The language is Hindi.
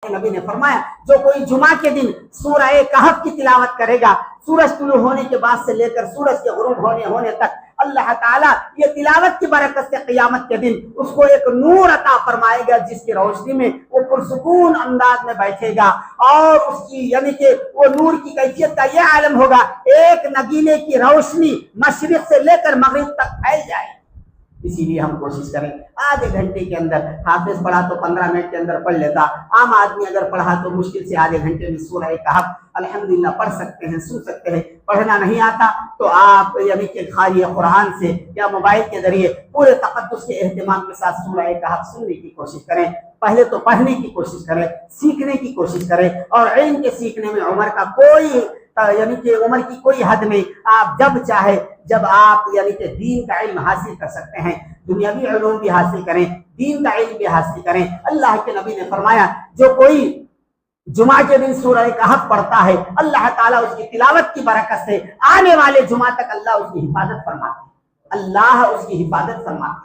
के नबी ने फरमाया, जो कोई जुमा के दिन सूरह कहफ की तिलावत करेगा, सूरज तुलू होने के बाद से लेकर सूरज के गुरूब होने तक अल्लाह ताला ये तिलावत की बरकत से क़यामत के दिन उसको एक नूर अता फरमाएगा, जिसकी रोशनी में वो पुरसुकून अंदाज में बैठेगा और उसकी यानी कि वो नूर की कैफियत का यह आलम होगा, एक नगीने की रोशनी मशरिक से लेकर मगरिब तक फैल जाए। इसीलिए हम कोशिश करें आधे घंटे के अंदर, हाफिज पढ़ा तो 15 मिनट के अंदर पढ़ लेता, आम आदमी अगर पढ़ा तो मुश्किल से आधे घंटे में सूरह कहफ अल्हम्दुलिल्लाह पढ़ सकते हैं, सुन सकते हैं। पढ़ना नहीं आता तो आप यानी कि खाली कुरान से या मोबाइल के जरिए पूरे तक़द्दुस के एहतिमाम के साथ सूरह कहफ सुनने की कोशिश करें। पहले तो पढ़ने की कोशिश करें, सीखने की कोशिश करें, और इल्म के सीखने में उम्र का कोई यानी कि उम्र की कोई हद नहीं। आप जब चाहे जब आप यानी कि दीन का इल्म हासिल कर सकते हैं, दुनियावी उलूम भी हासिल करें, दीन का इल्म भी हासिल करें। अल्लाह के नबी ने फरमाया, जो कोई जुमा के दिन सूरह कहफ पढ़ता है, अल्लाह ताला उसकी तिलावत की बरकत से आने वाले जुमा तक अल्लाह उसकी हिफाजत फरमाते, अल्लाह उसकी हिफाजत फरमाते।